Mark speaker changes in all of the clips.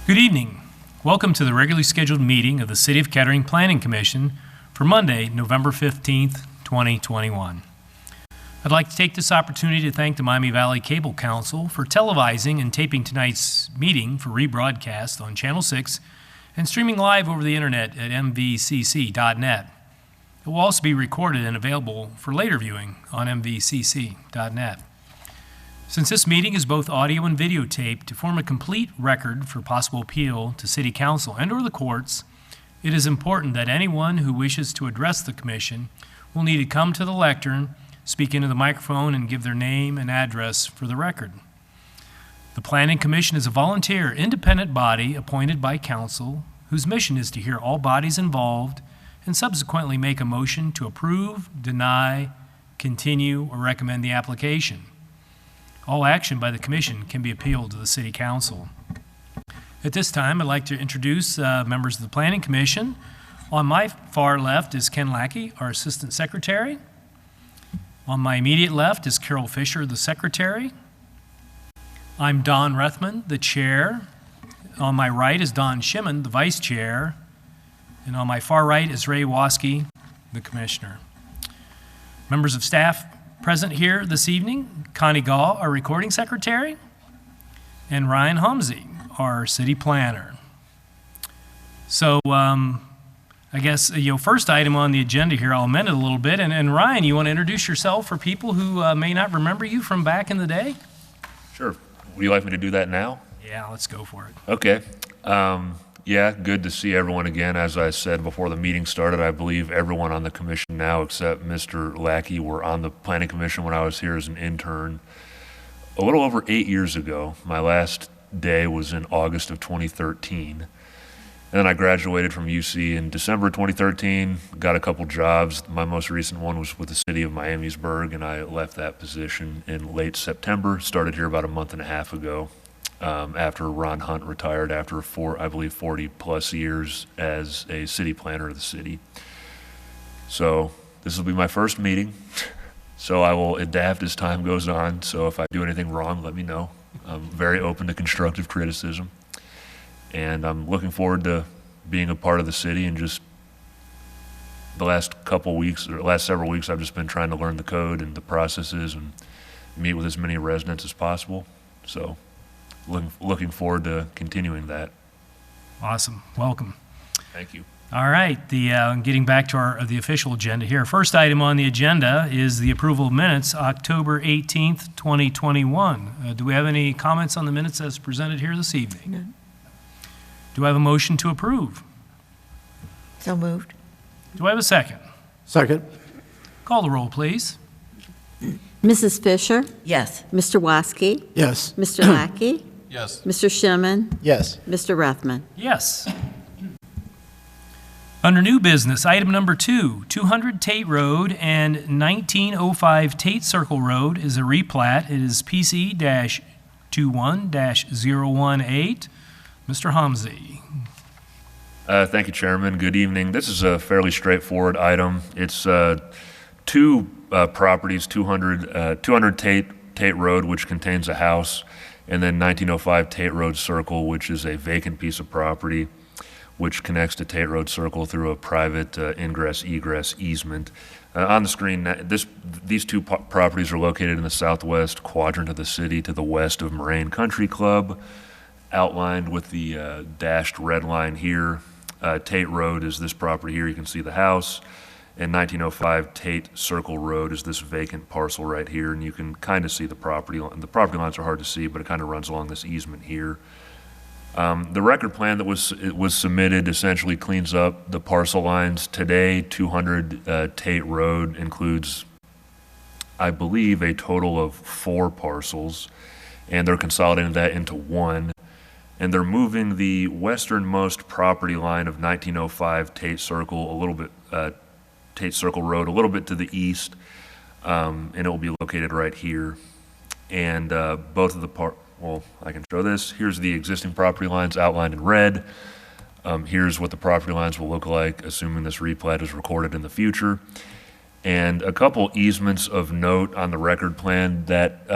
Speaker 1: Good evening. Welcome to the regularly scheduled meeting of the City of Kettering Planning Commission for Monday, November 15th, 2021. I'd like to take this opportunity to thank the Miami Valley Cable Council for televising and taping tonight's meeting for rebroadcast on Channel 6 and streaming live over the internet at mvcc.net. It will also be recorded and available for later viewing on mvcc.net. Since this meeting is both audio and videotaped to form a complete record for possible appeal to City Council and/or the courts, it is important that anyone who wishes to address the Commission will need to come to the lectern, speak into the microphone, and give their name and address for the record. The Planning Commission is a volunteer, independent body appointed by Council whose mission is to hear all bodies involved and subsequently make a motion to approve, deny, continue, or recommend the application. All action by the Commission can be appealed to the City Council. At this time, I'd like to introduce members of the Planning Commission. On my far left is Ken Lackey, our Assistant Secretary. On my immediate left is Carol Fisher, the Secretary. I'm Don Rethman, the Chair. On my right is Don Shimon, the Vice Chair. And on my far right is Ray Waskey, the Commissioner. Members of staff present here this evening: Connie Gall, our Recording Secretary, and Ryan Humsey, our City Planner. So I guess, first item on the agenda here, I'll amend it a little bit. And Ryan, you want to introduce yourself for people who may not remember you from back in the day?
Speaker 2: Sure. Would you like me to do that now?
Speaker 1: Yeah, let's go for it.
Speaker 2: Okay. Yeah, good to see everyone again. As I said before the meeting started, I believe everyone on the commission now except Mr. Lackey were on the Planning Commission when I was here as an intern a little over 8 years ago. My last day was in August of 2013. And then I graduated from UC in December 2013, got a couple jobs. My most recent one was with the city of Miamisburg, and I left that position in late September, started here about a month and a half ago. After Ron Hunt retired after 40 plus years as a city planner of the city. So this will be my first meeting, so I will adapt as time goes on. So if I do anything wrong, let me know. I'm very open to constructive criticism, and I'm looking forward to being a part of the city. And just the last several weeks, I've just been trying to learn the code and the processes and meet with as many residents as possible. So looking forward to continuing that.
Speaker 1: Awesome. Welcome.
Speaker 2: Thank you.
Speaker 1: All right. Getting back to the official agenda here. First item on the agenda is the approval of minutes, October 18th, 2021. Do we have any comments on the minutes as presented here this evening?
Speaker 3: No.
Speaker 1: Do I have a motion to approve?
Speaker 3: So moved.
Speaker 1: Do I have a second?
Speaker 4: Second.
Speaker 1: Call the roll, please.
Speaker 5: Mrs. Fisher?
Speaker 3: Yes.
Speaker 5: Mr. Waskey?
Speaker 4: Yes.
Speaker 5: Mr. Lackey?
Speaker 4: Yes.
Speaker 5: Mr. Shimon?
Speaker 4: Yes.
Speaker 5: Mr. Rethman?
Speaker 1: Yes. Under new business, item number 2, 200 Tate Road and 1905 Tate Circle Road is a replat. It is PC-21-018. Mr. Humsey.
Speaker 2: Thank you, Chairman. Good evening. This is a fairly straightforward item. It's two properties, 200 Tate Road, which contains a house, and then 1905 Tate Road Circle, which is a vacant piece of property, which connects to Tate Road Circle through a private ingress-egress easement. On the screen, these two properties are located in the southwest quadrant of the city to the west of Moraine Country Club, outlined with the dashed red line here. Tate Road is this property here. You can see the house. And 1905 Tate Circle Road is this vacant parcel right here, and you can kind of see the property. The property lines are hard to see, but it kind of runs along this easement here. The record plan that was submitted essentially cleans up the parcel lines. Today, 200 Tate Road includes, I believe, a total of 4 parcels, and they're consolidating that into one. And they're moving the westernmost property line of 1905 Tate Circle a little bit. Tate Circle Road a little bit to the east, and it will be located right here. And both of the I can show this. Here's the existing property lines outlined in red. Here's what the property lines will look like, assuming this replat is recorded in the future. And a couple easements of note on the record plan that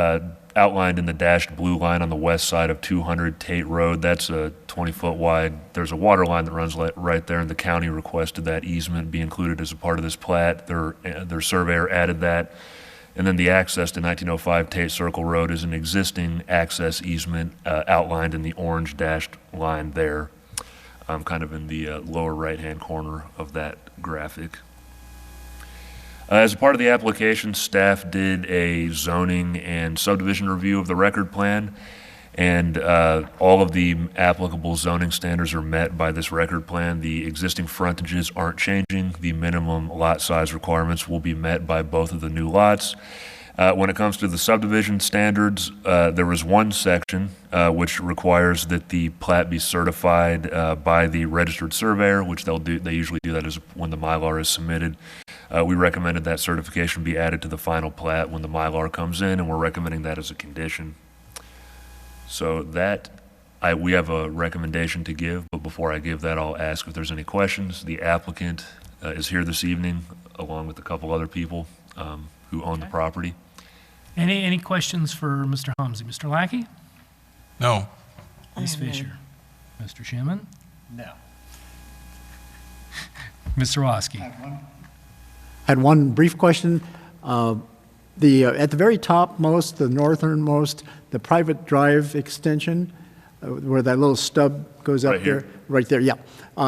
Speaker 2: outlined in the dashed blue line on the west side of 200 Tate Road. That's a 20-foot wide. There's a water line that runs right there, and the county requested that easement be included as a part of this plat. Their surveyor added that. And then the access to 1905 Tate Circle Road is an existing access easement outlined in the orange dashed line there, kind of in the lower right-hand corner of that graphic. As a part of the application, staff did a zoning and subdivision review of the record plan, and all of the applicable zoning standards are met by this record plan. The existing frontages aren't changing. The minimum lot size requirements will be met by both of the new lots. When it comes to the subdivision standards, there was one section which requires that the plat be certified by the registered surveyor, which they usually do that when the Mylar is submitted. We recommended that certification be added to the final plat when the Mylar comes in, and we're recommending that as a condition. So we have a recommendation to give, but before I give that, I'll ask if there's any questions. The applicant is here this evening, along with a couple other people who own the property.
Speaker 1: Any questions for Mr. Homsey? Mr. Lackey?
Speaker 4: No.
Speaker 1: Ms. Fisher? Mr. Shimon?
Speaker 6: No.
Speaker 1: Mr. Woski?
Speaker 6: I had one brief question. At the very topmost, the northernmost, the private drive extension, where that little stub goes up
Speaker 2: Right here?
Speaker 6: there. Right there, yeah.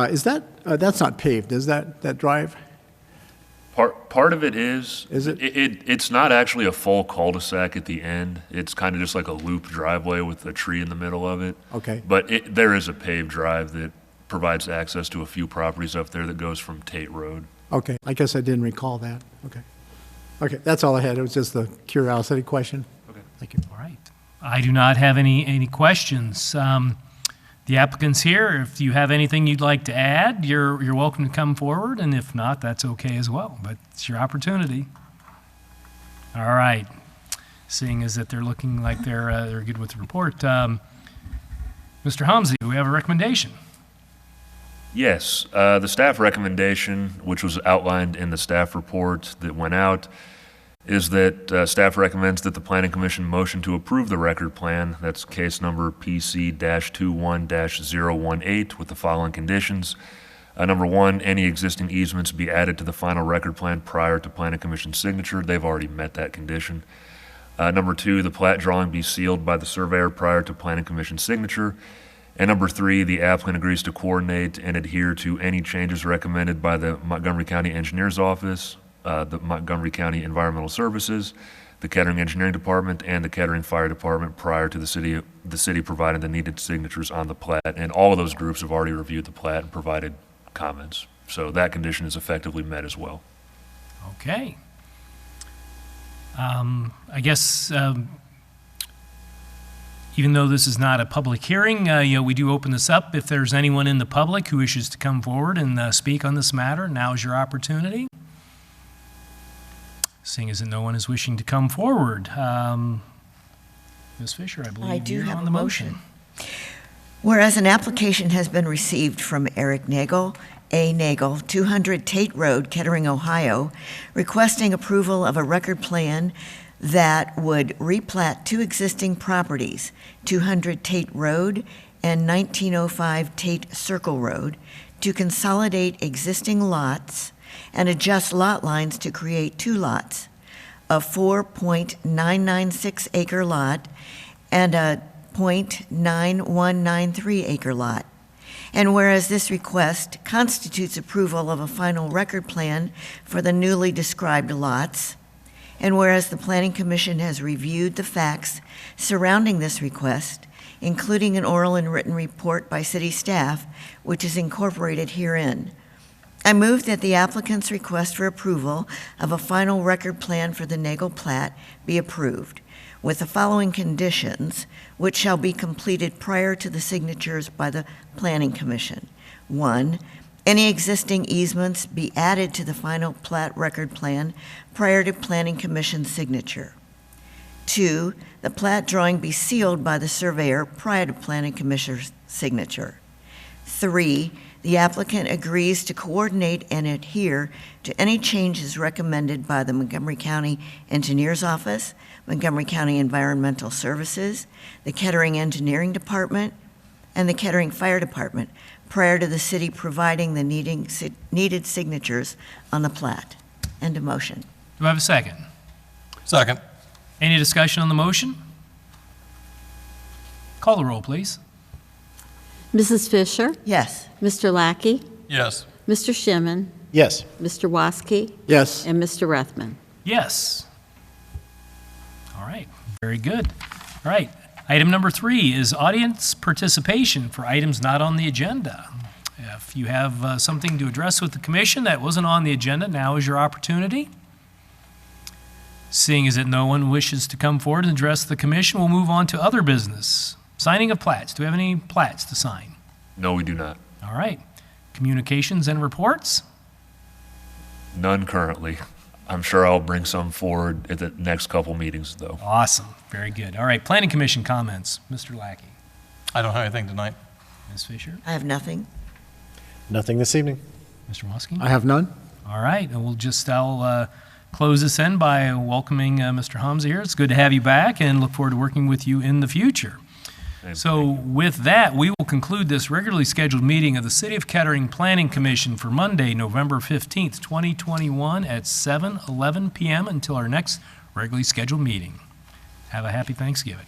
Speaker 6: Is that, that's not paved, is that drive?
Speaker 2: Part of it is.
Speaker 6: Is it?
Speaker 2: It's not actually a full cul-de-sac at the end. It's kind of just like a loop driveway with a tree in the middle of it.
Speaker 6: Okay.
Speaker 2: But there is a paved drive that provides access to a few properties up there that goes from Tate Road.
Speaker 6: Okay, I guess I didn't recall that. Okay. Okay, that's all I had. It was just a curiosity question.
Speaker 2: Okay.
Speaker 6: Thank you.
Speaker 1: All right. I do not have any questions. The applicant's here. If you have anything you'd like to add, you're welcome to come forward, and if not, that's okay as well. But it's your opportunity. All right. Seeing as that they're looking like they're good with the report, Mr. Homsey, do we have a recommendation?
Speaker 2: Yes, the staff recommendation, which was outlined in the staff report that went out, is that staff recommends that the Planning Commission motion to approve the record plan, that's case number PC-21-018, with the following conditions. Number one, any existing easements be added to the final record plan prior to Planning Commission signature. They've already met that condition. Number two, the plat drawing be sealed by the surveyor prior to Planning Commission signature. And number three, the applicant agrees to coordinate and adhere to any changes recommended by the Montgomery County Engineer's Office, the Montgomery County Environmental Services, the Kettering Engineering Department, and the Kettering Fire Department prior to the city providing the needed signatures on the plat. And all of those groups have already reviewed the plat and provided comments. So that condition is effectively met as well.
Speaker 1: Okay. I guess even though this is not a public hearing, we do open this up. If there's anyone in the public who wishes to come forward and speak on this matter, now's your opportunity. Seeing as that no one is wishing to come forward, Ms. Fisher, I believe
Speaker 3: I do
Speaker 1: you're
Speaker 3: have
Speaker 1: on
Speaker 3: a
Speaker 1: the
Speaker 3: motion.
Speaker 1: motion.
Speaker 3: Whereas an application has been received from Eric Nagel, A. Nagel, 200 Tate Road, Kettering, Ohio, requesting approval of a record plan that would replat two existing properties, 200 Tate Road and 1905 Tate Circle Road, to consolidate existing lots and adjust lot lines to create two lots, a 4.996 acre lot and a 0.9193 acre lot. And whereas this request constitutes approval of a final record plan for the newly described lots, and whereas the Planning Commission has reviewed the facts surrounding this request, including an oral and written report by city staff, which is incorporated herein, I move that the applicant's request for approval of a final record plan for the Nagel plat be approved, with the following conditions, which shall be completed prior to the signatures by the Planning Commission. 1, any existing easements be added to the final plat record plan prior to Planning Commission signature. 2, the plat drawing be sealed by the surveyor prior to Planning Commission's signature. 3, The applicant agrees to coordinate and adhere to any changes recommended by the Montgomery County Engineers Office, Montgomery County Environmental Services, the Kettering Engineering Department, and the Kettering Fire Department prior to the city providing the needed signatures on the plat. End of motion.
Speaker 1: Do I have a second?
Speaker 4: Second.
Speaker 1: Any discussion on the motion? Call the roll, please.
Speaker 5: Mrs. Fisher?
Speaker 3: Yes.
Speaker 5: Mr. Lackey?
Speaker 4: Yes.
Speaker 5: Mr. Schimmen?
Speaker 6: Yes.
Speaker 5: Mr. Woski?
Speaker 6: Yes.
Speaker 5: And Mr. Rethman?
Speaker 1: Yes. All right, very good. All right, item number 3 is audience participation for items not on the agenda. If you have something to address with the commission that wasn't on the agenda, now is your opportunity. Seeing as that no one wishes to come forward and address the commission, we'll move on to other business. Signing of plats. Do we have any plats to sign?
Speaker 2: No, we do not.
Speaker 1: All right. Communications and reports?
Speaker 2: None currently. I'm sure I'll bring some forward at the next couple meetings, though.
Speaker 1: Awesome. Very good. All right. Planning Commission comments. Mr. Lackey.
Speaker 4: I don't have anything tonight.
Speaker 1: Ms. Fisher.
Speaker 3: I have nothing.
Speaker 7: Nothing this evening.
Speaker 1: Mr. Woski.
Speaker 6: I have none.
Speaker 1: All right. And I'll close this in by welcoming Mr. Hamza here. It's good to have you back and look forward to working with you in the future. So with that, we will conclude this regularly scheduled meeting of the City of Kettering Planning Commission for Monday, November 15th, 2021 at 7:11 p.m. until our next regularly scheduled meeting. Have a happy Thanksgiving.